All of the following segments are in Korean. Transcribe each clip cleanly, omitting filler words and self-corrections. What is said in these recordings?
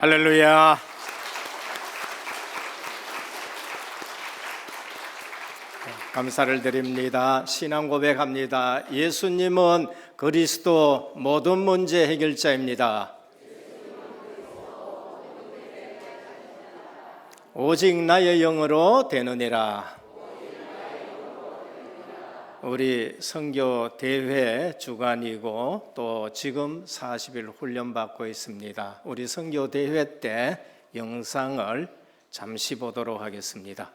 할렐루야. 감사를 드립니다. 신앙 고백합니다. 예수님은 그리스도 모든 문제 해결자입니다. 오직 나의 영으로 되느니라. 우리 선교 대회 주간이고 또 지금 40일 훈련 받고 있습니다. 우리 선교 대회 때 영상을 잠시 보도록 하겠습니다.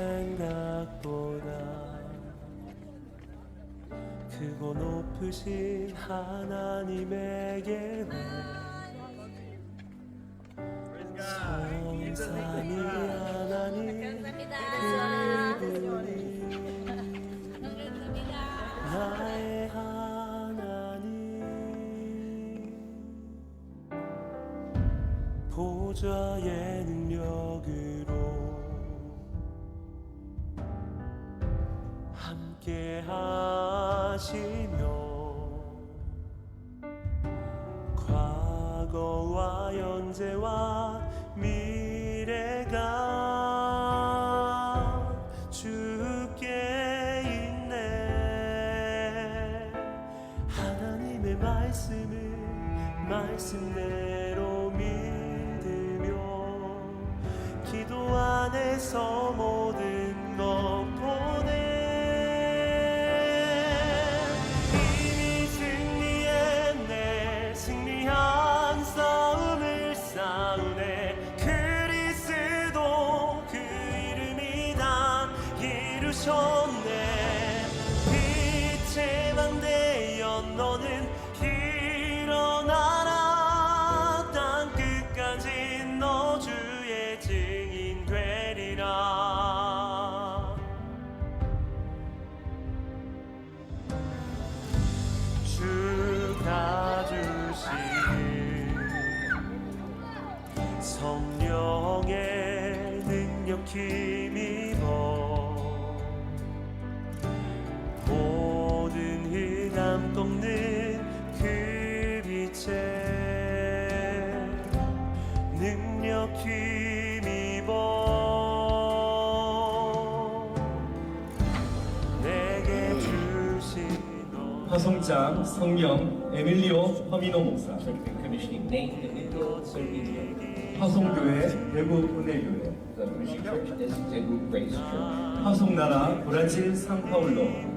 생각보다 크고 높으신 하나님의 계획 성삼위 하나님 그분이 나의 하나님 보좌의 능력으로 함께 하시며 과거와 현재와 미래가 주께 있네. 하나님의 말씀대로 믿으며 기도 안에서 모든 것 보내 빛의 방 되어 너는 일어나라. 땅 끝까지 너 주의 증인 되리라. 주가 주신 성령의 능력 힘입어 모든 흑암 꺾는 그 빛에 능력 힘입어 내게 주신 화성장 성령 에밀리오 허미노 목사, 화성교회 대구 은혜교회, 화성나라 브라질 상파울로,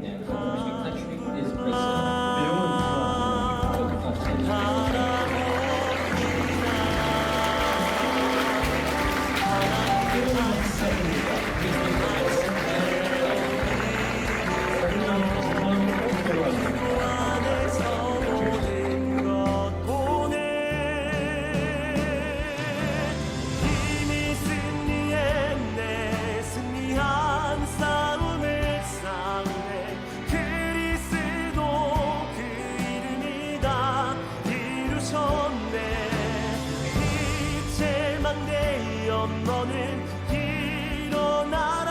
내용은 너는 일어나라.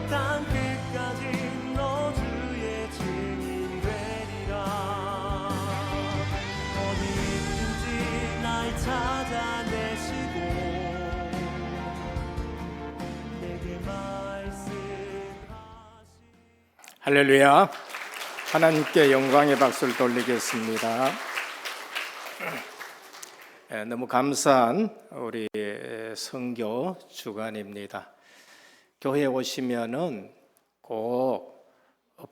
땅 끝까지 너 주의 증인 되리라. 어디 있든지 날 찾아내시고 내게 말씀하시. 할렐루야. 하나님께 영광의 박수를 돌리겠습니다. 너무 감사한 우리 선교 주간입니다. 교회에 오시면은 꼭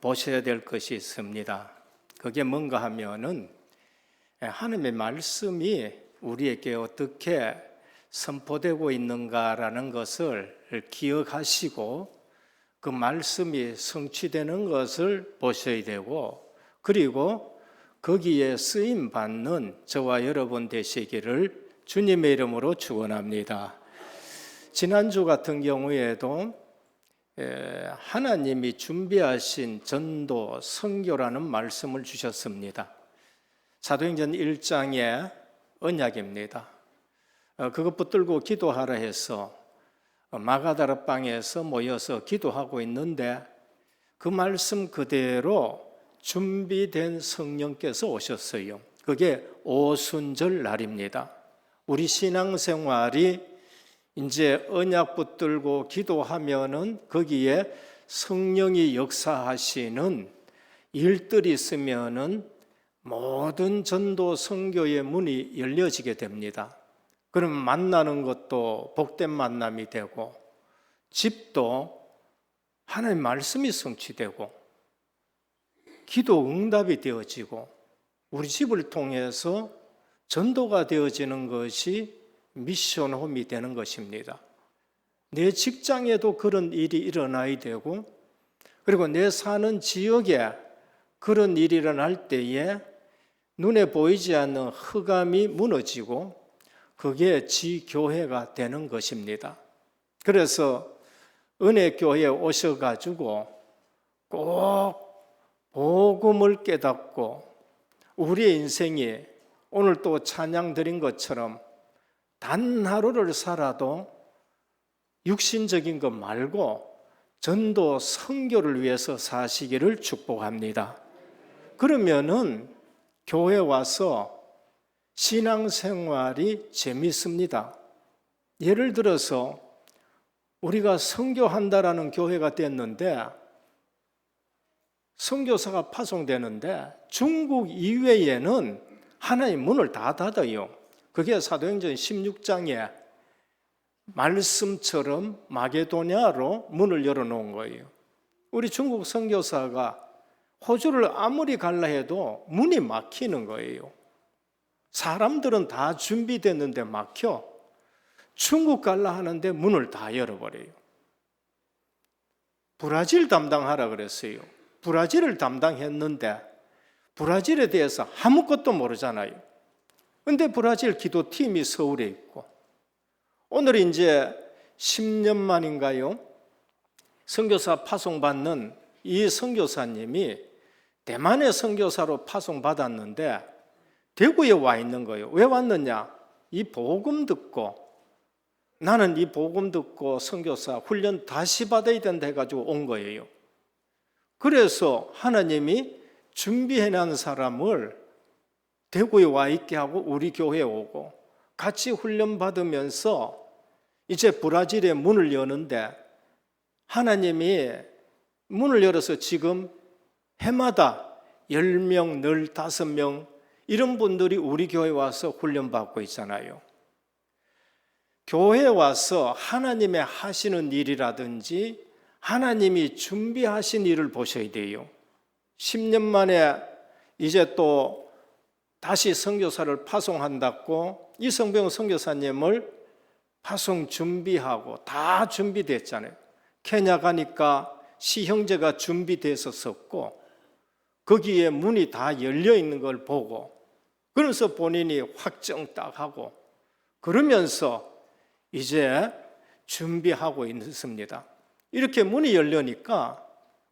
보셔야 될 것이 있습니다. 그게 뭔가 하면은 하나님의 말씀이 우리에게 어떻게 선포되고 있는가라는 것을 기억하시고 그 말씀이 성취되는 것을 보셔야 되고, 그리고 거기에 쓰임 받는 저와 여러분 되시기를 주님의 이름으로 축원합니다. 지난주 같은 경우에도 하나님이 준비하신 전도 선교라는 말씀을 주셨습니다. 사도행전 1장의 언약입니다. 그것 붙들고 기도하라 해서 마가다라 방에서 모여서 기도하고 있는데 그 말씀 그대로 준비된 성령께서 오셨어요. 그게 오순절 날입니다. 우리 신앙생활이 이제 언약 붙들고 기도하면은 거기에 성령이 역사하시는 일들이 있으면은 모든 전도 선교의 문이 열려지게 됩니다. 그럼 만나는 것도 복된 만남이 되고, 집도 하나님의 말씀이 성취되고, 기도 응답이 되어지고, 우리 집을 통해서 전도가 되어지는 것이 미션홈이 되는 것입니다. 내 직장에도 그런 일이 일어나야 되고, 그리고 내 사는 지역에 그런 일이 일어날 때에 눈에 보이지 않는 흑암이 무너지고 그게 지교회가 되는 것입니다. 그래서 은혜교회에 오셔가지고 꼭 복음을 깨닫고 우리의 인생이 오늘 또 찬양 드린 것처럼 단 하루를 살아도 육신적인 것 말고 전도 선교를 위해서 사시기를 축복합니다. 그러면은 교회 와서 신앙생활이 재밌습니다. 예를 들어서 우리가 선교한다라는 교회가 됐는데 선교사가 파송되는데 중국 이외에는 하나님 문을 다 닫아요. 그게 사도행전 16장에 말씀처럼 마게도냐로 문을 열어놓은 거예요. 우리 중국 선교사가 호주를 아무리 갈라 해도 문이 막히는 거예요. 사람들은 다 준비됐는데 막혀. 중국 갈라 하는데 문을 다 열어버려요. 브라질 담당하라 그랬어요. 브라질을 담당했는데 브라질에 대해서 아무것도 모르잖아요. 근데 브라질 기도팀이 서울에 있고, 오늘 이제 10년 만인가요? 선교사 파송받는 이 선교사님이 대만의 선교사로 파송받았는데 대구에 와 있는 거예요. 왜 왔느냐? 이 복음 듣고, 나는 이 복음 듣고 선교사 훈련 다시 받아야 된다 해가지고 온 거예요. 그래서 하나님이 준비해놓은 사람을 대구에 와 있게 하고 우리 교회에 오고 같이 훈련 받으면서 이제 브라질에 문을 여는데, 하나님이 문을 열어서 지금 해마다 10명, 15명 이런 분들이 우리 교회에 와서 훈련받고 있잖아요. 교회에 와서 하나님의 하시는 일이라든지 하나님이 준비하신 일을 보셔야 돼요. 10년 만에 이제 또 다시 선교사를 파송한다고 이성병 선교사님을 파송 준비하고 다 준비됐잖아요. 케냐 가니까 시형제가 준비돼서 섰고 거기에 문이 다 열려 있는 걸 보고, 그래서 본인이 확정 딱 하고 그러면서 이제 준비하고 있습니다. 이렇게 문이 열려니까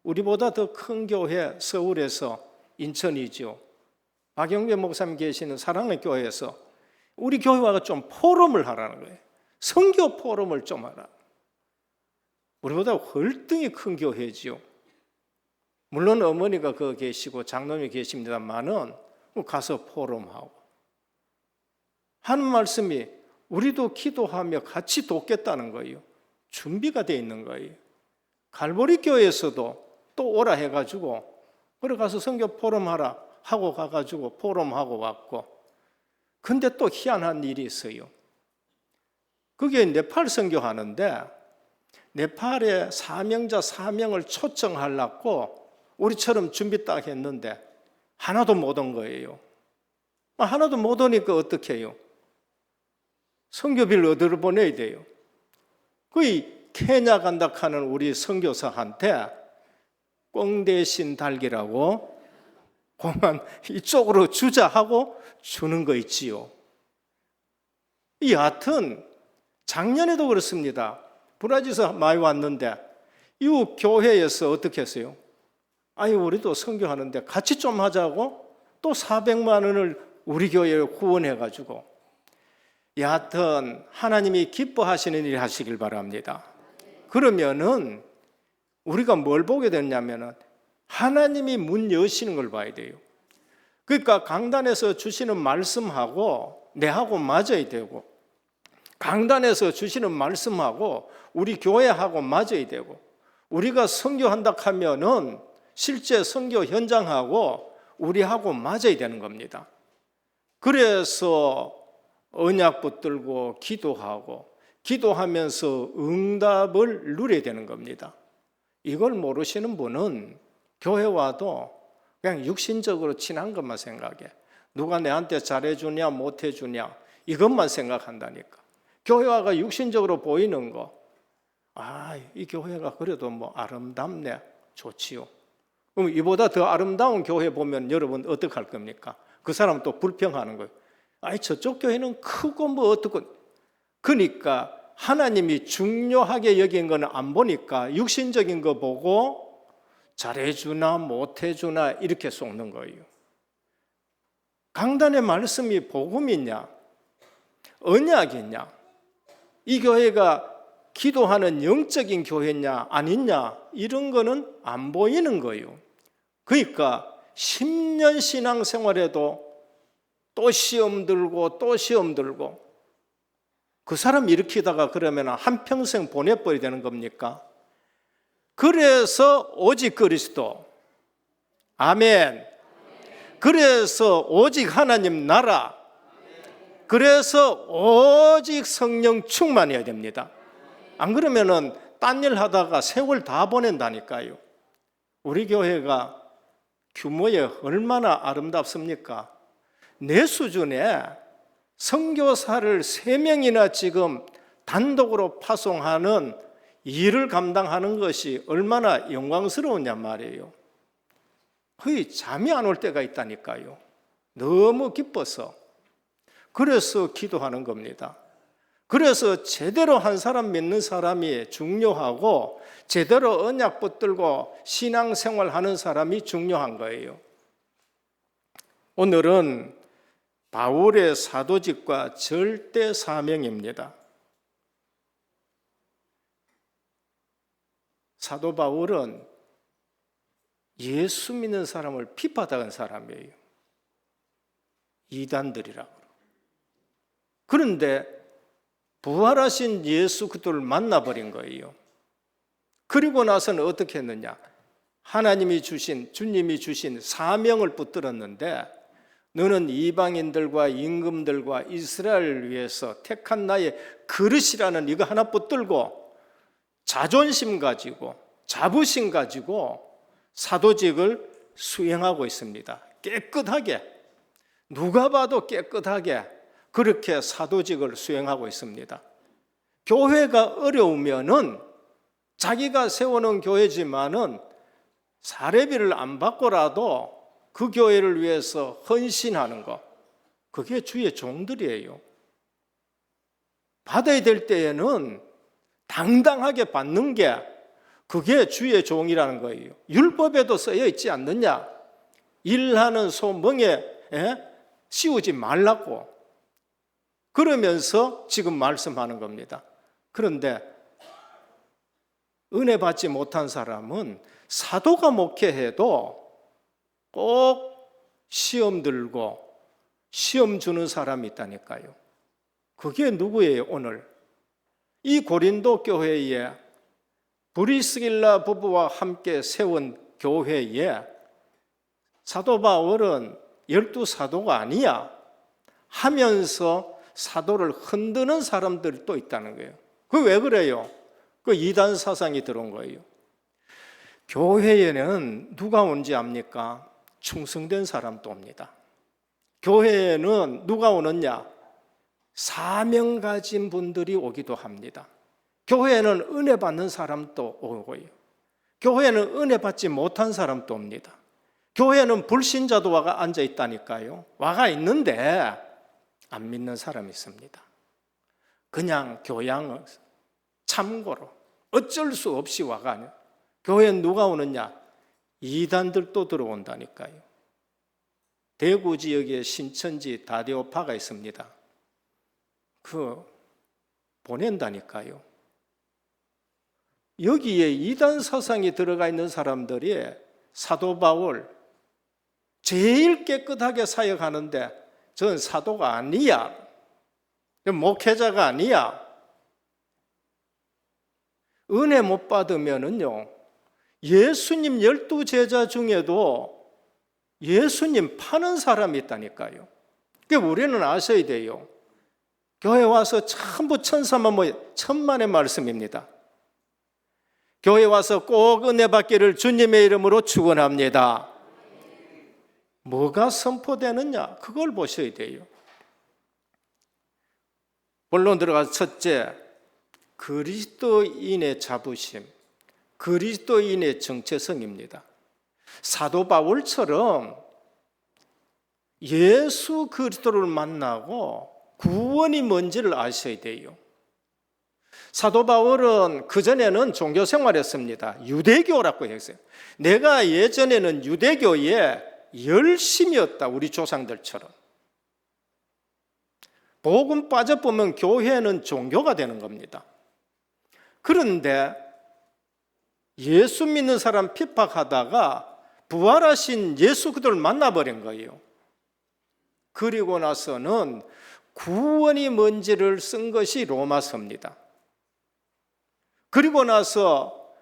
우리보다 더 큰 교회 서울에서 인천이죠. 박영배 목사님 계시는 사랑의 교회에서 우리 교회와 좀 포럼을 하라는 거예요. 선교 포럼을 좀 하라. 우리보다 월등히 큰 교회지요. 물론 어머니가 그 계시고 장로님이 계십니다만은 가서 포럼하고 하는 말씀이 우리도 기도하며 같이 돕겠다는 거예요. 준비가 되어 있는 거예요. 갈보리 교회에서도 또 오라 해가지고 그래 가서 선교 포럼하라 하고 가가지고 포럼하고 왔고, 근데 또 희한한 일이 있어요. 그게 네팔 선교하는데 네팔의 사명자 4명을 초청하려고 우리처럼 준비 딱 했는데 하나도 못 온 거예요. 하나도 못 오니까 어떻게 해요? 선교비를 어디로 보내야 돼요? 거의 케냐 간다 하는 우리 선교사한테 꽁 대신 달기라고 그만 이쪽으로 주자 하고 주는 거 있지요. 여하튼 작년에도 그렇습니다. 브라질에서 많이 왔는데 이 교회에서 어떻게 했어요? 아니 우리도 선교하는데 같이 좀 하자고 또 400만 원을 우리 교회에 후원해가지고 여하튼 하나님이 기뻐하시는 일 하시길 바랍니다. 그러면은 우리가 뭘 보게 됐냐면은 하나님이 문 여시는 걸 봐야 돼요. 그러니까 강단에서 주시는 말씀하고 내하고 맞아야 되고, 강단에서 주시는 말씀하고 우리 교회하고 맞아야 되고, 우리가 선교한다 하면은 실제 선교 현장하고 우리하고 맞아야 되는 겁니다. 그래서 언약 붙들고 기도하고 기도하면서 응답을 누려야 되는 겁니다. 이걸 모르시는 분은 교회 와도 그냥 육신적으로 친한 것만 생각해. 누가 내한테 잘해주냐 못해주냐 이것만 생각한다니까. 교회가 육신적으로 보이는 거, 이 교회가 그래도 뭐 아름답네, 좋지요. 그럼 이보다 더 아름다운 교회 보면 여러분 어떻게 할 겁니까? 그 사람 또 불평하는 거예요. 저쪽 교회는 크고 뭐 어떻고. 그러니까 하나님이 중요하게 여긴 거는 안 보니까 육신적인 거 보고 잘해주나 못해주나 이렇게 속는 거예요. 강단의 말씀이 복음이냐 언약이냐, 이 교회가 기도하는 영적인 교회냐 아니냐 이런 거는 안 보이는 거예요. 그러니까 10년 신앙생활에도 또 시험 들고 또 시험 들고, 그 사람 일으키다가 그러면 한평생 보내버려야 되는 겁니까? 그래서 오직 그리스도, 아멘. 그래서 오직 하나님 나라, 그래서 오직 성령 충만해야 됩니다. 안 그러면은 딴 일 하다가 세월 다 보낸다니까요. 우리 교회가 규모에 얼마나 아름답습니까? 내 수준에 선교사를 3명이나 지금 단독으로 파송하는 일을 감당하는 것이 얼마나 영광스러우냐 말이에요. 거의 잠이 안 올 때가 있다니까요. 너무 기뻐서. 그래서 기도하는 겁니다. 그래서 제대로 한 사람 믿는 사람이 중요하고 제대로 언약 붙들고 신앙생활하는 사람이 중요한 거예요. 오늘은 바울의 사도직과 절대 사명입니다. 사도 바울은 예수 믿는 사람을 핍박한 사람이에요. 이단들이라고. 그런데 부활하신 예수 그리스도를 만나버린 거예요. 그리고 나서는 어떻게 했느냐? 하나님이 주신, 주님이 주신 사명을 붙들었는데, 너는 이방인들과 임금들과 이스라엘을 위해서 택한 나의 그릇이라는 이거 하나 붙들고 자존심 가지고 자부심 가지고 사도직을 수행하고 있습니다. 깨끗하게, 누가 봐도 깨끗하게 그렇게 사도직을 수행하고 있습니다. 교회가 어려우면은 자기가 세워놓은 교회지만은 사례비를 안 받고라도 그 교회를 위해서 헌신하는 것, 그게 주의 종들이에요. 받아야 될 때에는 당당하게 받는 게 그게 주의 종이라는 거예요. 율법에도 쓰여 있지 않느냐? 일하는 소 멍에 씌우지 말라고. 그러면서 지금 말씀하는 겁니다. 그런데 은혜 받지 못한 사람은 사도가 목회해도 꼭 시험 들고 시험 주는 사람이 있다니까요. 그게 누구예요? 오늘 이 고린도 교회에 브리스길라 부부와 함께 세운 교회에 사도 바울은 12사도가 아니야 하면서 사도를 흔드는 사람들이 또 있다는 거예요. 그게 왜 그래요? 그 이단 사상이 들어온 거예요. 교회에는 누가 온지 압니까? 충성된 사람도 옵니다. 교회에는 누가 오느냐? 사명 가진 분들이 오기도 합니다. 교회에는 은혜 받는 사람도 오고요. 교회에는 은혜 받지 못한 사람도 옵니다. 교회에는 불신자도 와가 앉아 있다니까요. 와가 있는데 안 믿는 사람이 있습니다. 그냥 교양을 참고로 어쩔 수 없이 와가 아니에요. 교회에 누가 오느냐? 이단들도 들어온다니까요. 대구 지역에 신천지 다대오파가 있습니다. 보낸다니까요. 여기에 이단 사상이 들어가 있는 사람들이 사도 바울 제일 깨끗하게 사역하는데 저는 사도가 아니야. 목회자가 아니야. 은혜 못 받으면은요, 예수님 12제자 중에도 예수님 파는 사람이 있다니까요. 그러니까 우리는 아셔야 돼요. 교회 와서 전부 천사만 모여, 천만의 말씀입니다. 교회 와서 꼭 은혜 받기를 주님의 이름으로 축원합니다. 뭐가 선포되느냐? 그걸 보셔야 돼요. 본론 들어가서 첫째, 그리스도인의 자부심, 그리스도인의 정체성입니다. 사도 바울처럼 예수 그리스도를 만나고 구원이 뭔지를 아셔야 돼요. 사도 바울은 그전에는 종교 생활했습니다. 유대교라고 했어요. 내가 예전에는 유대교에 열심이었다, 우리 조상들처럼. 복음 빠져보면 교회는 종교가 되는 겁니다. 그런데 예수 믿는 사람 핍박하다가 부활하신 예수 그들을 만나버린 거예요. 그리고 나서는 구원이 뭔지를 쓴 것이 로마서입니다. 그리고 나서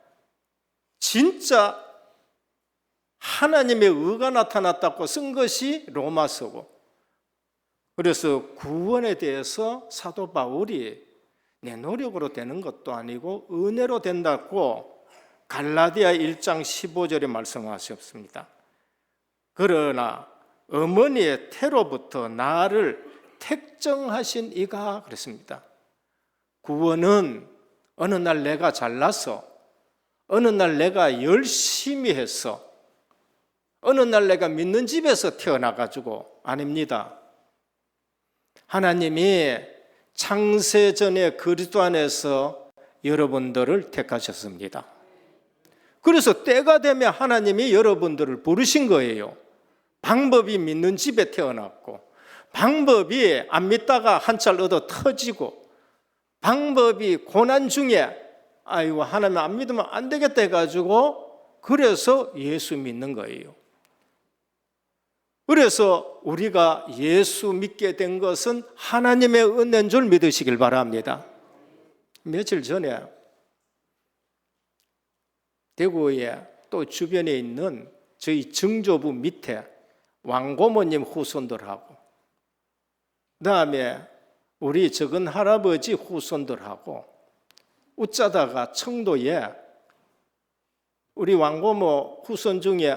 진짜 하나님의 의가 나타났다고 쓴 것이 로마서고, 그래서 구원에 대해서 사도 바울이 내 노력으로 되는 것도 아니고 은혜로 된다고 갈라디아 1장 15절에 말씀하셨습니다. 그러나 어머니의 태로부터 나를 택정하신 이가 그랬습니다. 구원은 어느 날 내가 잘나서, 어느 날 내가 열심히 해서, 어느 날 내가 믿는 집에서 태어나가지고 아닙니다. 하나님이 창세전에 그리스도 안에서 여러분들을 택하셨습니다. 그래서 때가 되면 하나님이 여러분들을 부르신 거예요. 방법이 믿는 집에 태어났고, 방법이 안 믿다가 한철 얻어 터지고, 방법이 고난 중에 아이고 하나님 안 믿으면 안 되겠다 해가지고 그래서 예수 믿는 거예요. 그래서 우리가 예수 믿게 된 것은 하나님의 은혜인 줄 믿으시길 바랍니다. 며칠 전에 대구에 또 주변에 있는 저희 증조부 밑에 왕고모님 후손들하고, 그다음에 우리 적은 할아버지 후손들하고 웃자다가 청도에 우리 왕고모 후손 중에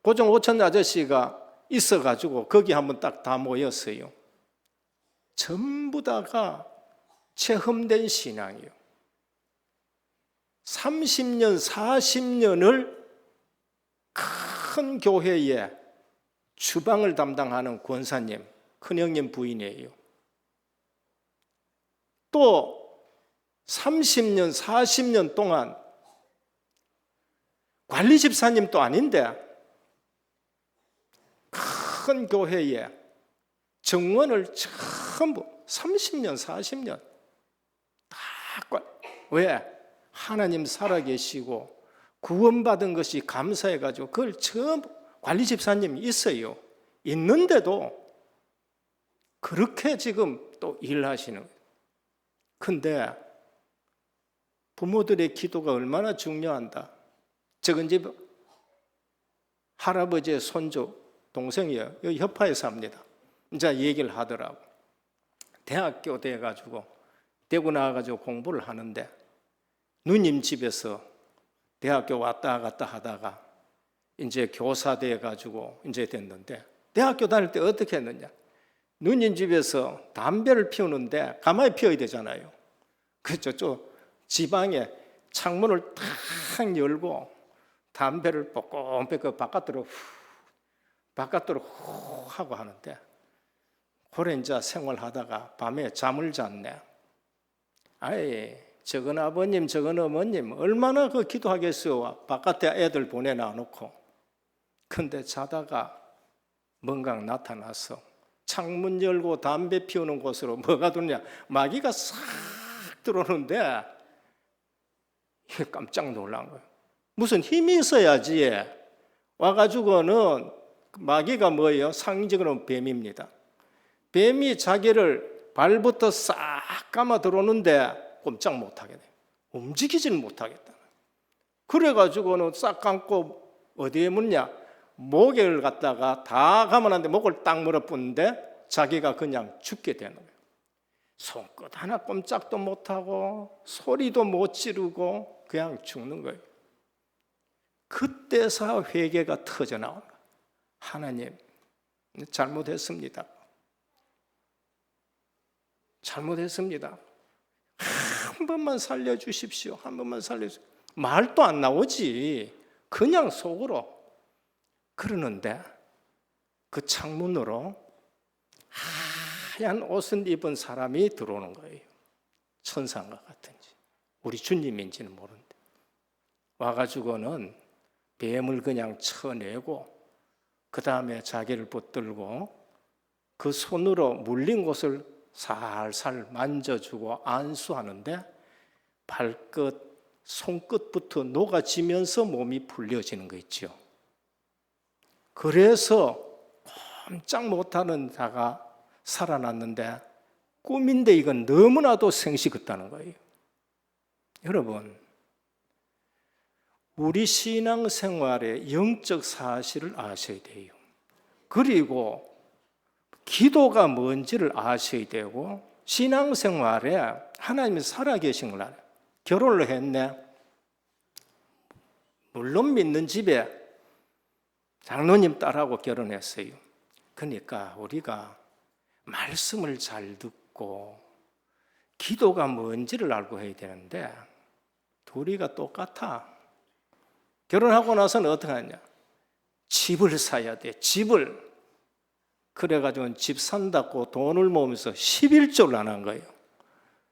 고종 오천 아저씨가 있어가지고 거기 한번 딱 다 모였어요. 전부 다가 체험된 신앙이요. 30년, 40년을 큰 교회에 주방을 담당하는 권사님, 큰형님 부인이에요. 또 30년, 40년 동안 관리 집사님도 아닌데 큰 교회에 정원을 전부 30년, 40년 다 왜? 하나님 살아계시고 구원받은 것이 감사해가지고 그걸 전부 관리 집사님이 있어요. 있는데도 그렇게 지금 또 일하시는 거예요. 근데 부모들의 기도가 얼마나 중요한다. 적은 집 할아버지의 손주 동생이에요. 여기 협파에 삽니다. 이제 얘기를 하더라고. 대학교 돼가지고 대구 나와가지고 공부를 하는데 누님 집에서 대학교 왔다 갔다 하다가 이제 교사 돼 가지고 이제 됐는데, 대학교 다닐 때 어떻게 했느냐? 누님 집에서 담배를 피우는데 가만히 피워야 되잖아요. 그렇죠. 저 지방에 창문을 탁 열고 담배를 뽀꼼 바깥으로 후 하고 하는데, 그래 이제 생활하다가 밤에 잠을 잤네. 아이, 저건 아버님, 저건 어머님 얼마나 그 기도하겠어요. 바깥에 애들 보내놔 놓고. 근데 자다가 뭔가 나타나서 창문 열고 담배 피우는 곳으로 뭐가 들어오냐? 마귀가 싹 들어오는데 깜짝 놀란 거예요. 무슨 힘이 있어야지. 와가지고는 마귀가 뭐예요? 상징으로 뱀입니다. 뱀이 자기를 발부터 싹 감아 들어오는데 꼼짝 못하게 돼요. 움직이지는 못하겠다. 그래가지고는 싹 감고 어디에 묻냐? 목을 갖다가 다 감아놨는데 목을 딱 물어붙는데 자기가 그냥 죽게 되는 거예요. 손끝 하나 꼼짝도 못하고 소리도 못 지르고 그냥 죽는 거예요. 그때서 회개가 터져 나온 거예요. 하나님, 잘못했습니다. 잘못했습니다. 한 번만 살려주십시오. 한 번만 살려주십시오. 말도 안 나오지. 그냥 속으로. 그러는데 그 창문으로 하얀 옷을 입은 사람이 들어오는 거예요. 천사인가 같은지 우리 주님인지는 모르는데 와가지고는 뱀을 그냥 쳐내고 그 다음에 자기를 붙들고 그 손으로 물린 곳을 살살 만져주고 안수하는데 발끝, 손끝부터 녹아지면서 몸이 풀려지는 거 있죠. 그래서 꼼짝 못하는 자가 살아났는데 꿈인데 이건 너무나도 생시 같다는 거예요. 여러분, 우리 신앙생활의 영적 사실을 아셔야 돼요. 그리고 기도가 뭔지를 아셔야 되고 신앙생활에 하나님이 살아계신 걸 알아요. 결혼을 했네. 물론 믿는 집에 장로님 딸하고 결혼했어요. 그러니까 우리가 말씀을 잘 듣고 기도가 뭔지를 알고 해야 되는데 둘이가 똑같아. 결혼하고 나서는 어떻게 하냐? 집을 사야 돼. 집을. 그래가지고 집 산다고 돈을 모으면서 11조를 안 한 거예요.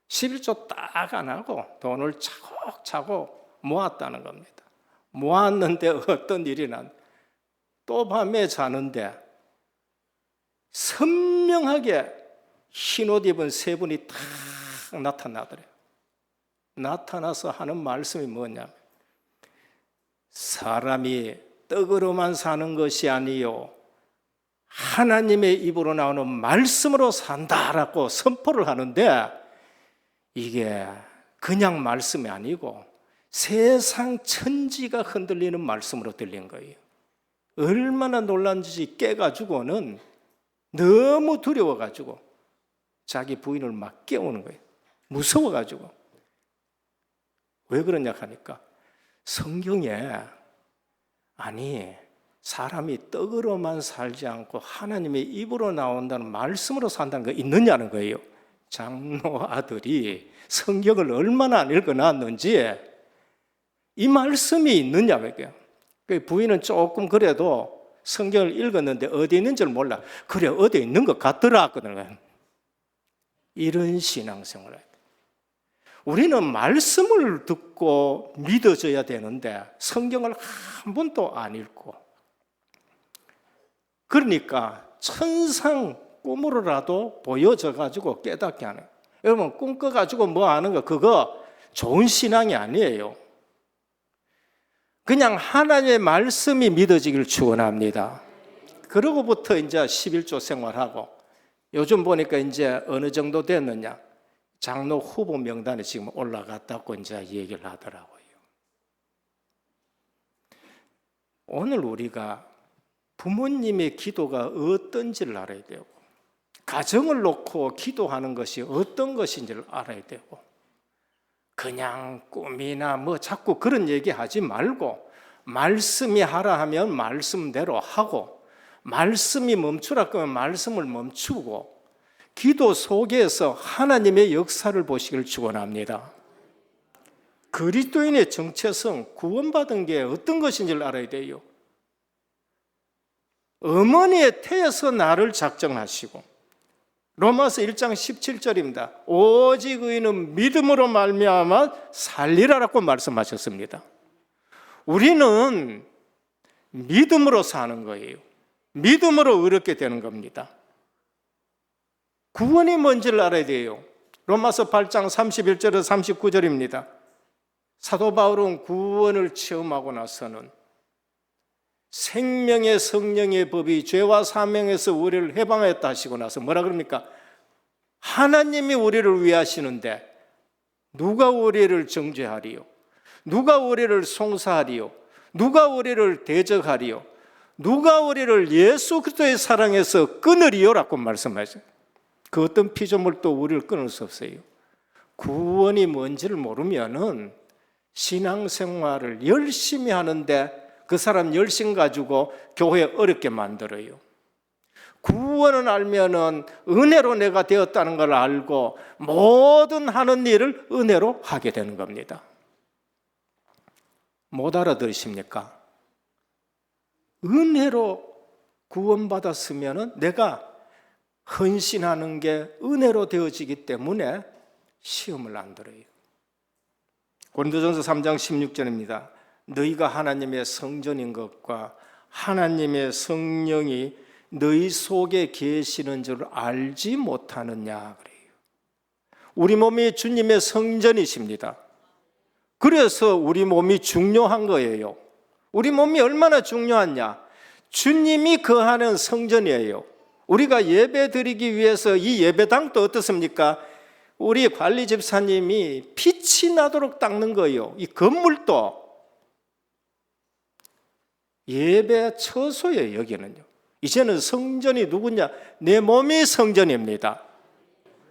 11조 딱 안 하고 돈을 차곡차곡 모았다는 겁니다. 모았는데 어떤 일이 또 밤에 자는데 선명하게 흰옷 입은 세 분이 딱 나타나더래요. 나타나서 하는 말씀이 뭐냐면 사람이 떡으로만 사는 것이 아니요 하나님의 입으로 나오는 말씀으로 산다라고 선포를 하는데 이게 그냥 말씀이 아니고 세상 천지가 흔들리는 말씀으로 들린 거예요. 얼마나 놀란지 깨가지고는 너무 두려워가지고 자기 부인을 막 깨우는 거예요. 무서워가지고. 왜 그러냐 하니까 성경에 아니 사람이 떡으로만 살지 않고 하나님의 입으로 나온다는 말씀으로 산다는 거 있느냐는 거예요. 장로 아들이 성경을 얼마나 안 읽어놨는지 이 말씀이 있느냐고요. 부인은 조금 그래도 성경을 읽었는데 어디 있는지를 몰라. 그래 어디 있는 것 같더라 하거든요. 이런 신앙생활을 해야 돼. 우리는 말씀을 듣고 믿어져야 되는데 성경을 한 번도 안 읽고 그러니까 천상 꿈으로라도 보여져가지고 깨닫게 하는. 여러분 꿈 꿔가지고 뭐 하는 거 그거 좋은 신앙이 아니에요. 그냥 하나님의 말씀이 믿어지기를 축원합니다. 그러고부터 이제 11조 생활하고 요즘 보니까 이제 어느 정도 됐느냐 장로 후보 명단에 지금 올라갔다고 이제 얘기를 하더라고요. 오늘 우리가 부모님의 기도가 어떤지를 알아야 되고 가정을 놓고 기도하는 것이 어떤 것인지를 알아야 되고 그냥 꿈이나 뭐 자꾸 그런 얘기 하지 말고 말씀이 하라 하면 말씀대로 하고 말씀이 멈추라 그러면 말씀을 멈추고 기도 속에서 하나님의 역사를 보시길 축원합니다. 그리스도인의 정체성, 구원받은 게 어떤 것인지를 알아야 돼요. 어머니의 태에서 나를 작정하시고 로마서 1장 17절입니다. 오직 의인은 믿음으로 말미암아 살리라라고 말씀하셨습니다. 우리는 믿음으로 사는 거예요. 믿음으로 의롭게 되는 겁니다. 구원이 뭔지를 알아야 돼요. 로마서 8장 31절에서 39절입니다. 사도 바울은 구원을 체험하고 나서는 생명의 성령의 법이 죄와 사명에서 우리를 해방했다 하시고 나서 뭐라 그럽니까? 하나님이 우리를 위하시는데 누가 우리를 정죄하리요? 누가 우리를 송사하리요? 누가 우리를 대적하리요? 누가 우리를 예수 그리스도의 사랑에서 끊으리요라고 말씀하셔요. 그 어떤 피조물도 우리를 끊을 수 없어요. 구원이 뭔지를 모르면은 신앙생활을 열심히 하는데 그 사람 열심 가지고 교회 어렵게 만들어요. 구원을 알면은 은혜로 내가 되었다는 걸 알고 모든 하는 일을 은혜로 하게 되는 겁니다. 못 알아들으십니까? 은혜로 구원받았으면은 내가 헌신하는 게 은혜로 되어지기 때문에 시험을 안 들어요. 고린도전서 3장 16절입니다. 너희가 하나님의 성전인 것과 하나님의 성령이 너희 속에 계시는 줄 알지 못하느냐 그래요. 우리 몸이 주님의 성전이십니다. 그래서 우리 몸이 중요한 거예요. 우리 몸이 얼마나 중요하냐? 주님이 거하는 성전이에요. 우리가 예배 드리기 위해서 이 예배당도 어떻습니까? 우리 관리 집사님이 빛이 나도록 닦는 거예요. 이 건물도 예배 처소예요. 여기는요. 이제는 성전이 누구냐? 내 몸이 성전입니다.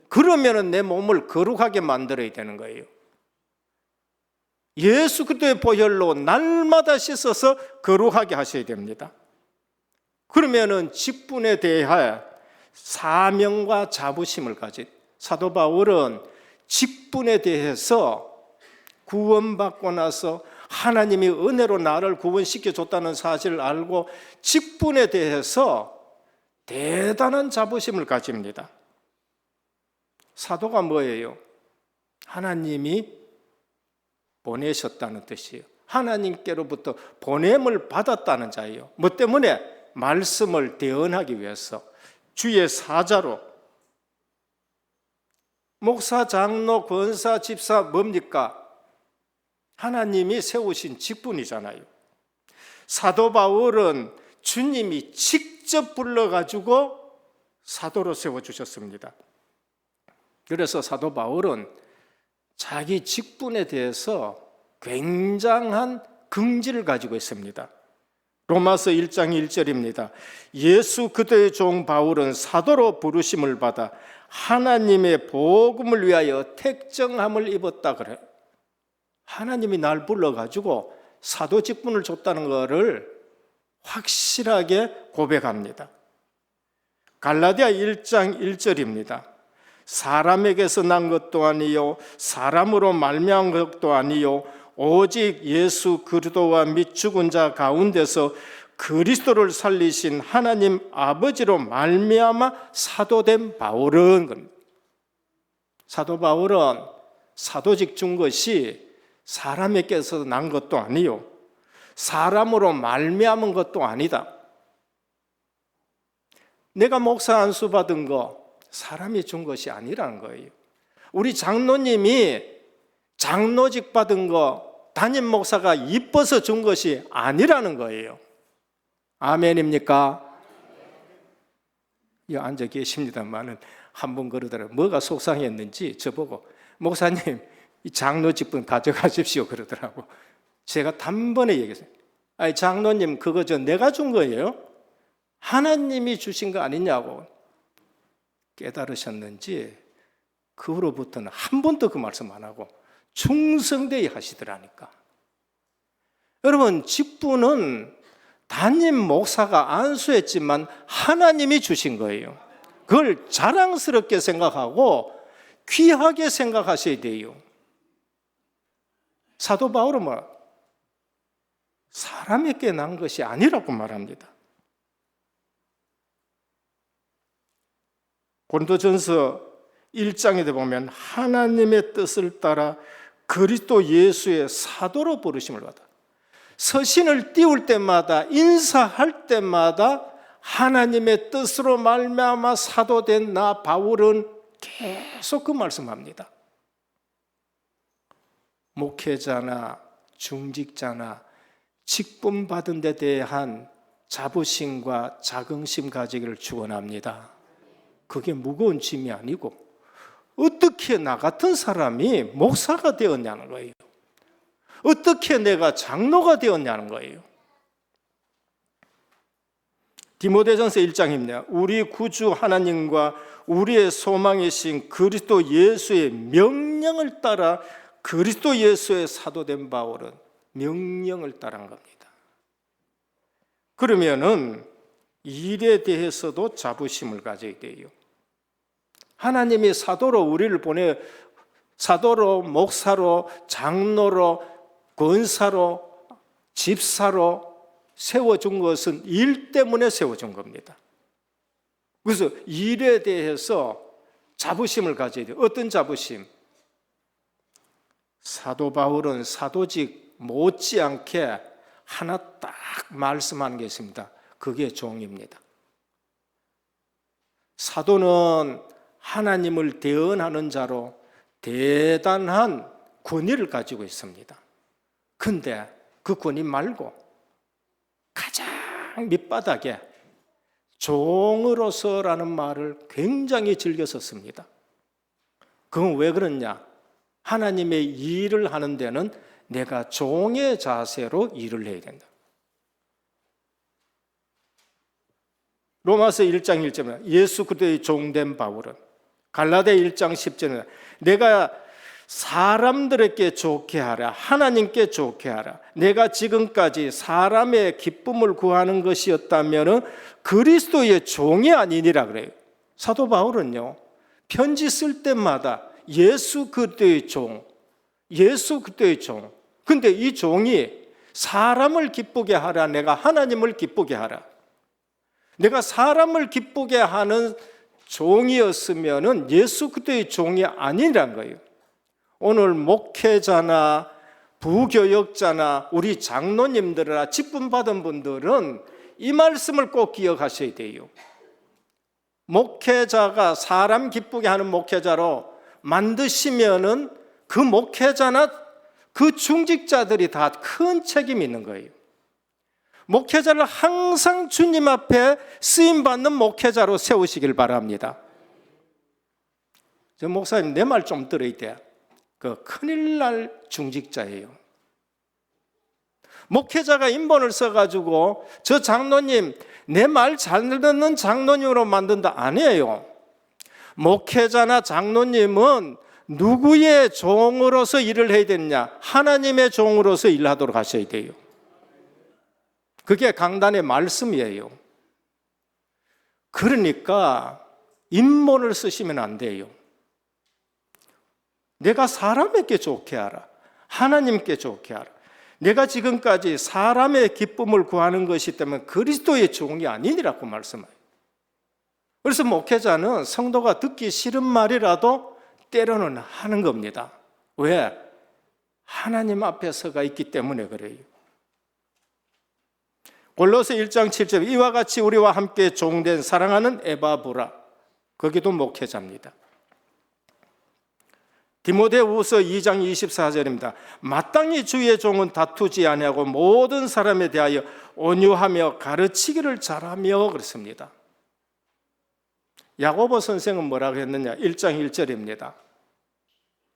그러면은 내 몸을 거룩하게 만들어야 되는 거예요. 예수 그리스도의 보혈로 날마다 씻어서 거룩하게 하셔야 됩니다. 그러면은 직분에 대해 사명과 자부심을 가진 사도 바울은 직분에 대해서 구원받고 나서 하나님이 은혜로 나를 구원시켜줬다는 사실을 알고 직분에 대해서 대단한 자부심을 가집니다. 사도가 뭐예요? 하나님이 보내셨다는 뜻이에요. 하나님께로부터 보냄을 받았다는 자예요. 뭐 때문에? 말씀을 대언하기 위해서 주의 사자로. 목사, 장로, 권사, 집사 뭡니까? 하나님이 세우신 직분이잖아요. 사도 바울은 주님이 직접 불러가지고 사도로 세워주셨습니다. 그래서 사도 바울은 자기 직분에 대해서 굉장한 긍지를 가지고 있습니다. 로마서 1장 1절입니다. 예수 그리스도의 종 바울은 사도로 부르심을 받아 하나님의 복음을 위하여 택정함을 입었다 그래요. 하나님이 날 불러가지고 사도 직분을 줬다는 것을 확실하게 고백합니다. 갈라디아 1장 1절입니다. 사람에게서 난 것도 아니요 사람으로 말미암은 것도 아니요 오직 예수 그리스도와 및 죽은 자 가운데서 그리스도를 살리신 하나님 아버지로 말미암아 사도된 바울은, 사도 바울은 사도직 준 것이 사람에게서 난 것도 아니요 사람으로 말미암은 것도 아니다. 내가 목사 안수 받은 거 사람이 준 것이 아니라는 거예요. 우리 장로님이 장로직 받은 거 담임 목사가 이뻐서 준 것이 아니라는 거예요. 아멘입니까? 여기 앉아 계십니다만은 한 번 그러더라고요. 뭐가 속상했는지 저보고 목사님 이 장로직분 가져가십시오 그러더라고. 제가 단번에 얘기했어요. 아니 장로님 그거 내가 준 거예요? 하나님이 주신 거 아니냐고. 깨달으셨는지 그 후로부터는 한 번도 그 말씀 안 하고 충성되게 하시더라니까. 여러분, 직분은 담임 목사가 안수했지만 하나님이 주신 거예요. 그걸 자랑스럽게 생각하고 귀하게 생각하셔야 돼요. 사도 바울은 사람에게 난 것이 아니라고 말합니다. 고린도전서 1장에 보면 하나님의 뜻을 따라 그리스도 예수의 사도로 부르심을 받아 서신을 띄울 때마다 인사할 때마다 하나님의 뜻으로 말미암아 사도된 나 바울은 계속 그 말씀합니다. 목회자나 중직자나 직분 받은 데 대한 자부심과 자긍심 가지기를 축원합니다. 그게 무거운 짐이 아니고 어떻게 나 같은 사람이 목사가 되었냐는 거예요. 어떻게 내가 장로가 되었냐는 거예요. 디모데전서 1장입니다. 우리 구주 하나님과 우리의 소망이신 그리스도 예수의 명령을 따라 그리스도 예수의 사도된 바울은 명령을 따른 겁니다. 그러면은 일에 대해서도 자부심을 가져야 돼요. 하나님이 사도로 우리를 보내 사도로, 목사로, 장로로, 권사로, 집사로 세워준 것은 일 때문에 세워준 겁니다. 그래서 일에 대해서 자부심을 가져야 돼요. 어떤 자부심? 사도 바울은 사도직 못지않게 하나 딱 말씀하는 게 있습니다. 그게 종입니다. 사도는 하나님을 대언하는 자로 대단한 권위를 가지고 있습니다. 근데 그 권위 말고 가장 밑바닥에 종으로서라는 말을 굉장히 즐겨 썼습니다. 그건 왜 그러냐? 하나님의 일을 하는 데는 내가 종의 자세로 일을 해야 된다. 로마서 1장 1절에 예수 그리스도의 종된 바울은 갈라디아 1장 10절에 내가 사람들에게 좋게 하라 하나님께 좋게 하라 내가 지금까지 사람의 기쁨을 구하는 것이었다면 그리스도의 종이 아니니라 그래요. 사도 바울은요 편지 쓸 때마다 예수 그리스도의 종, 예수 그리스도의 종. 근데 이 종이 사람을 기쁘게 하라 내가 하나님을 기쁘게 하라. 내가 사람을 기쁘게 하는 종이었으면 예수 그리스도의 종이 아니란 거예요. 오늘 목회자나 부교역자나 우리 장로님들이나 직분 받은 분들은 이 말씀을 꼭 기억하셔야 돼요. 목회자가 사람 기쁘게 하는 목회자로 만드시면은 그 목회자나 그 중직자들이 다 큰 책임이 있는 거예요. 목회자를 항상 주님 앞에 쓰임받는 목회자로 세우시길 바랍니다. 저 목사님 내 말 좀 들어야 돼. 그 큰일 날 중직자예요. 목회자가 인본을 써가지고 저 장로님 내 말 잘 듣는 장로님으로 만든다 아니에요. 목회자나 장로님은 누구의 종으로서 일을 해야 되느냐? 하나님의 종으로서 일하도록 하셔야 돼요. 그게 강단의 말씀이에요. 그러니까 인본을 쓰시면 안 돼요. 내가 사람에게 좋게 하라. 하나님께 좋게 하라. 내가 지금까지 사람의 기쁨을 구하는 것이 때문에 그리스도의 종이 아니니라고 말씀해요. 그래서 목회자는 성도가 듣기 싫은 말이라도 때로는 하는 겁니다. 왜? 하나님 앞에 서가 있기 때문에 그래요. 골로새 1장 7절 이와 같이 우리와 함께 종된 사랑하는 에바브라 거기도 목회자입니다. 디모데후서 2장 24절입니다. 마땅히 주의 종은 다투지 아니하고 모든 사람에 대하여 온유하며 가르치기를 잘하며 그렇습니다. 야고보 선생은 뭐라고 했느냐? 1장 1절입니다.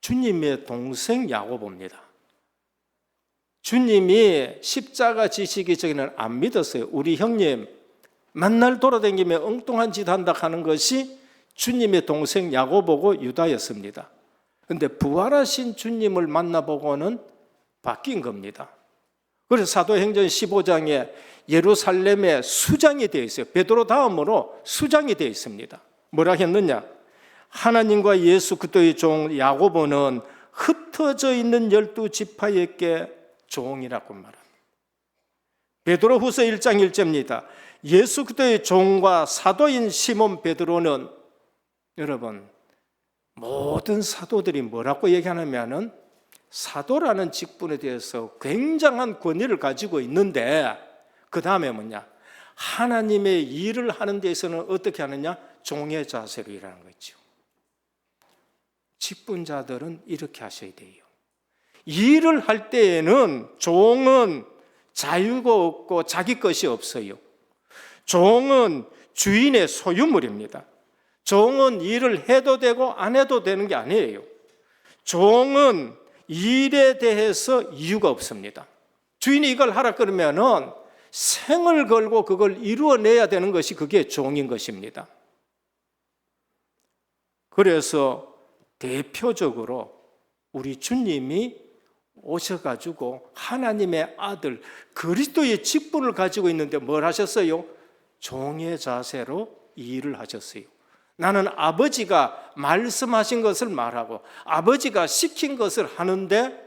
주님의 동생 야고보입니다. 주님이 십자가 지시기 전에는 안 믿었어요. 우리 형님 맨날 돌아다니며 엉뚱한 짓 한다 하는 것이 주님의 동생 야고보고 유다였습니다. 근데 부활하신 주님을 만나보고는 바뀐 겁니다. 그래서 사도행전 15장에 예루살렘에 수장이 되어 있어요. 베드로 다음으로 수장이 되어 있습니다. 뭐라 했느냐? 하나님과 예수 그리스도의 종 야고보는 흩어져 있는 12지파에게 종이라고 말합니다. 베드로후서 1장 1절입니다. 예수 그리스도의 종과 사도인 시몬 베드로는, 여러분, 모든 사도들이 뭐라고 얘기하냐면은 사도라는 직분에 대해서 굉장한 권위를 가지고 있는데, 그 다음에 뭐냐? 하나님의 일을 하는 데에서는 어떻게 하느냐? 종의 자세로 일하는 거죠. 직분자들은 이렇게 하셔야 돼요. 일을 할 때에는 종은 자유가 없고 자기 것이 없어요. 종은 주인의 소유물입니다. 종은 일을 해도 되고 안 해도 되는 게 아니에요. 종은 일에 대해서 이유가 없습니다. 주인이 이걸 하라 그러면은 생을 걸고 그걸 이루어내야 되는 것이 그게 종인 것입니다. 그래서 대표적으로 우리 주님이 오셔가지고 하나님의 아들 그리스도의 직분을 가지고 있는데 뭘 하셨어요? 종의 자세로 일을 하셨어요. 나는 아버지가 말씀하신 것을 말하고 아버지가 시킨 것을 하는데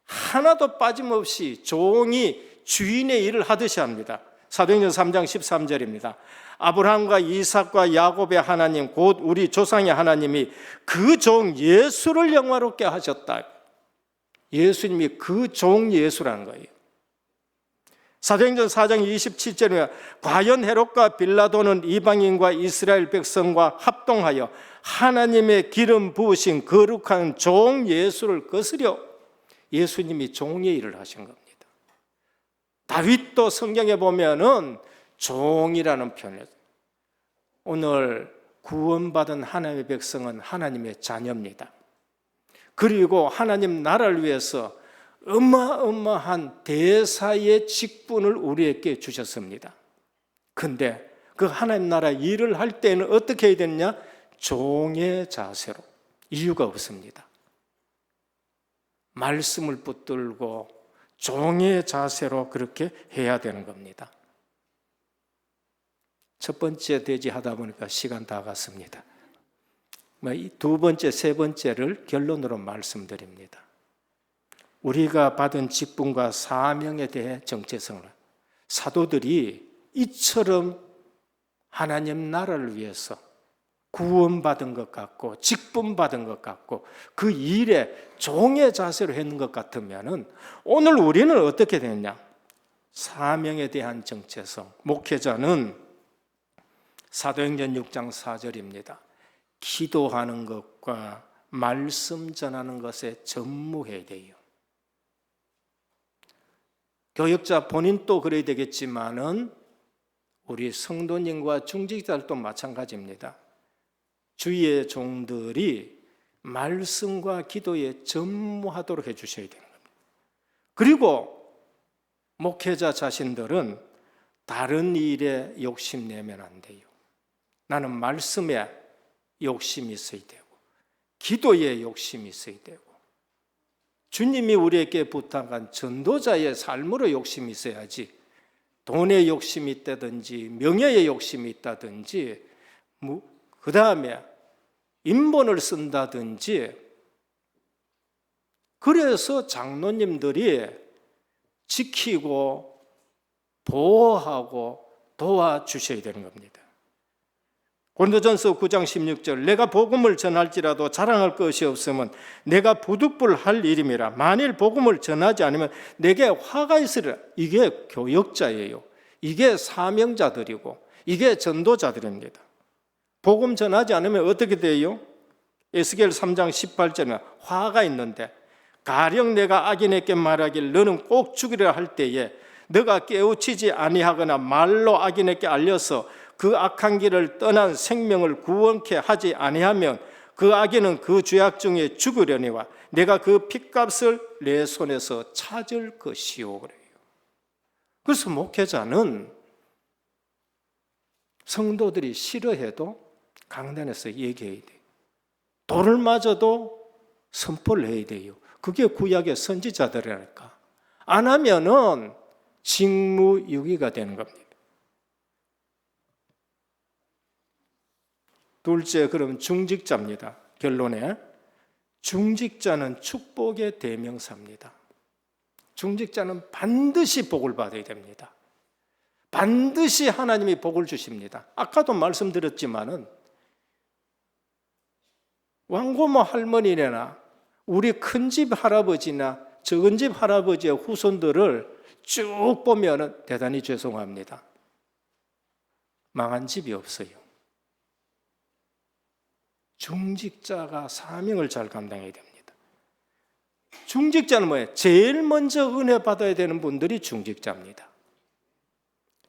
하나도 빠짐없이 종이 주인의 일을 하듯이 합니다. 사도행전 3장 13절입니다. 아브라함과 이삭과 야곱의 하나님 곧 우리 조상의 하나님이 그 종 예수를 영화롭게 하셨다. 예수님이 그 종 예수라는 거예요. 사도행전 4장 27절에 과연 헤롯과 빌라도는 이방인과 이스라엘 백성과 합동하여 하나님의 기름 부으신 거룩한 종 예수를 거스려. 예수님이 종의 일을 하신 겁니다. 다윗도 성경에 보면은 종이라는 표현을, 오늘 구원받은 하나님의 백성은 하나님의 자녀입니다. 그리고 하나님 나라를 위해서 어마어마한 대사의 직분을 우리에게 주셨습니다. 근데 그 하나님 나라 일을 할 때는 어떻게 해야 되느냐? 종의 자세로. 이유가 없습니다. 말씀을 붙들고 종의 자세로 그렇게 해야 되는 겁니다. 첫 번째 대지하다 보니까 시간 다 갔습니다. 두 번째, 세 번째를 결론으로 말씀드립니다. 우리가 받은 직분과 사명에 대해 정체성을, 사도들이 이처럼 하나님 나라를 위해서 구원받은 것 같고 직분받은 것 같고 그 일에 종의 자세로 했는 것 같으면 오늘 우리는 어떻게 되느냐? 사명에 대한 정체성, 목회자는 사도행전 6장 4절입니다. 기도하는 것과 말씀 전하는 것에 전무해야 돼요. 교역자 본인도 그래야 되겠지만은 우리 성도님과 중직자들도 마찬가지입니다. 주의 종들이 말씀과 기도에 전무하도록 해주셔야 되는 겁니다. 그리고 목회자 자신들은 다른 일에 욕심내면 안 돼요. 나는 말씀에 욕심이 있어야 되고 기도에 욕심이 있어야 되고 주님이 우리에게 부탁한 전도자의 삶으로 욕심이 있어야지 돈에 욕심이 있다든지 명예에 욕심이 있다든지 그 다음에 인본을 쓴다든지, 그래서 장로님들이 지키고 보호하고 도와주셔야 되는 겁니다. 고린도전서 9장 16절 내가 복음을 전할지라도 자랑할 것이 없으면 내가 부득불할 일임이라. 만일 복음을 전하지 않으면 내게 화가 있으리라. 이게 교역자예요. 이게 사명자들이고 이게 전도자들입니다. 복음 전하지 않으면 어떻게 돼요? 에스겔 3장 18절에 화가 있는데 가령 내가 악인에게 말하길 너는 꼭 죽이려 할 때에 너가 깨우치지 아니하거나 말로 악인에게 알려서 그 악한 길을 떠난 생명을 구원케 하지 아니하면 그 악인은 그 죄악 중에 죽으려니와 내가 그 핏값을 내 손에서 찾을 것이요. 그래요. 그래서 목회자는 성도들이 싫어해도 강단에서 얘기해야 돼요. 돌을 맞아도 선포를 해야 돼요. 그게 구약의 선지자들이라니까. 안 하면은 직무유기가 되는 겁니다. 둘째, 그럼 중직자입니다. 결론에 중직자는 축복의 대명사입니다. 중직자는 반드시 복을 받아야 됩니다. 반드시 하나님이 복을 주십니다. 아까도 말씀드렸지만은 왕고모 할머니나 우리 큰집 할아버지나 적은 집 할아버지의 후손들을 쭉 보면은 대단히 죄송합니다. 망한 집이 없어요. 중직자가 사명을 잘 감당해야 됩니다. 중직자는 뭐예요? 제일 먼저 은혜 받아야 되는 분들이 중직자입니다.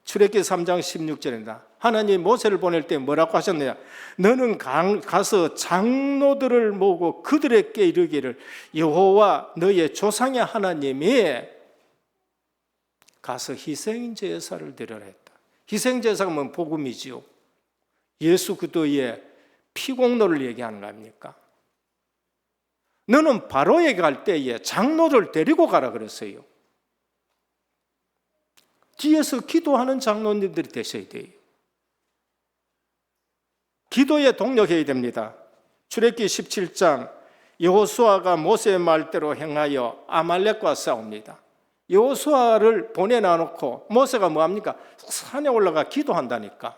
출애굽기 3장 16절입니다. 하나님이 모세를 보낼 때 뭐라고 하셨느냐? 너는 가서 장로들을 모으고 그들에게 이르기를 여호와 너의 조상의 하나님이 가서 희생제사를 드려라 했다. 희생제사가 뭐 복음이지요. 예수 그리스도의 피공로를 얘기하는 거 아닙니까? 너는 바로에게 갈 때에 장로를 데리고 가라 그랬어요. 뒤에서 기도하는 장로님들이 되셔야 돼요. 기도에 동력해야 됩니다. 출애굽기 17장 여호수아가 모세의 말대로 행하여 아말렉과 싸웁니다. 여호수아를 보내놔놓고 모세가 뭐합니까? 산에 올라가 기도한다니까.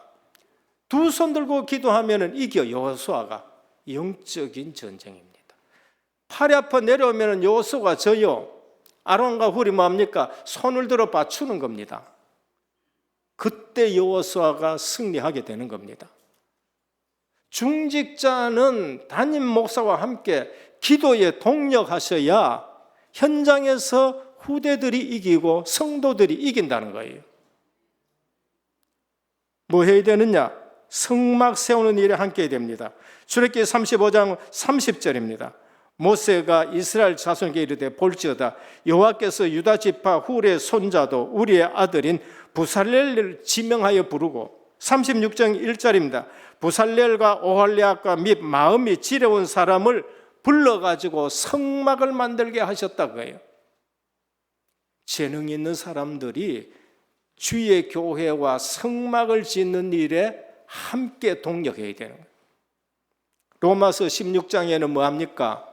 두 손 들고 기도하면 이겨. 여호수아가 영적인 전쟁입니다. 팔이 아파 내려오면 여호수아가 져요. 아론과 훌이 뭐합니까? 손을 들어 받추는 겁니다. 그때 여호수아가 승리하게 되는 겁니다. 중직자는 담임 목사와 함께 기도에 동력하셔야 현장에서 후대들이 이기고 성도들이 이긴다는 거예요. 뭐 해야 되느냐? 성막 세우는 일에 함께 해야 됩니다. 출애굽기 35장 30절입니다. 모세가 이스라엘 자손에게 이르되 볼지어다 여호와께서 유다 지파 훌의 손자도 우리의 아들인 부살렐을 지명하여 부르고 36장 1절입니다. 부살렐과 오홀리압과 및 마음이 지레온 사람을 불러가지고 성막을 만들게 하셨다고 해요. 재능 있는 사람들이 주의 교회와 성막을 짓는 일에 함께 동력해야 되는 거예요. 로마서 16장에는 뭐합니까?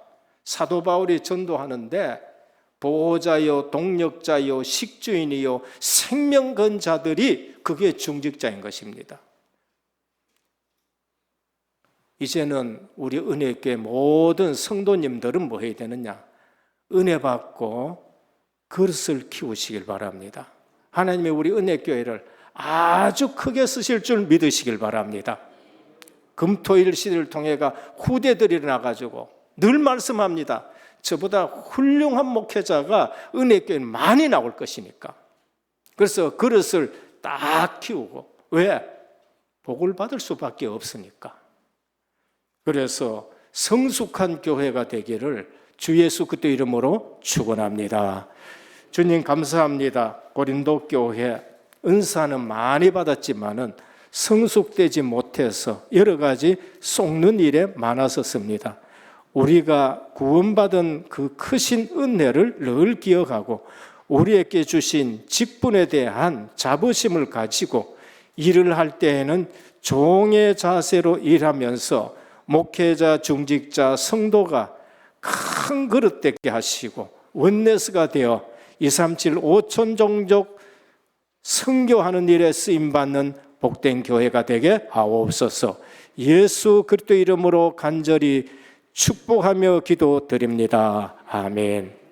사도 바울이 전도하는데 보호자요, 동력자요, 식주인이요, 생명 건 자들이 그게 중직자인 것입니다. 이제는 우리 은혜교회 모든 성도님들은 뭐 해야 되느냐? 은혜 받고 그릇을 키우시길 바랍니다. 하나님이 우리 은혜교회를 아주 크게 쓰실 줄 믿으시길 바랍니다. 금토일 시대를 통해가 후대들이 나가지고 늘 말씀합니다. 저보다 훌륭한 목회자가 은혜교회에 많이 나올 것이니까. 그래서 그릇을 딱 키우고. 왜? 복을 받을 수밖에 없으니까. 그래서 성숙한 교회가 되기를 주 예수 그리스도 이름으로 축원합니다. 주님 감사합니다. 고린도 교회 은사는 많이 받았지만은 성숙되지 못해서 여러 가지 속는 일에 많았었습니다. 우리가 구원받은 그 크신 은혜를 늘 기억하고 우리에게 주신 직분에 대한 자부심을 가지고 일을 할 때에는 종의 자세로 일하면서 목회자, 중직자, 성도가 큰 그릇 되게 하시고 원네스가 되어 237 5천 종족 선교하는 일에 쓰임받는 복된 교회가 되게 하옵소서. 예수 그리스도 이름으로 간절히 축복하며 기도드립니다. 아멘.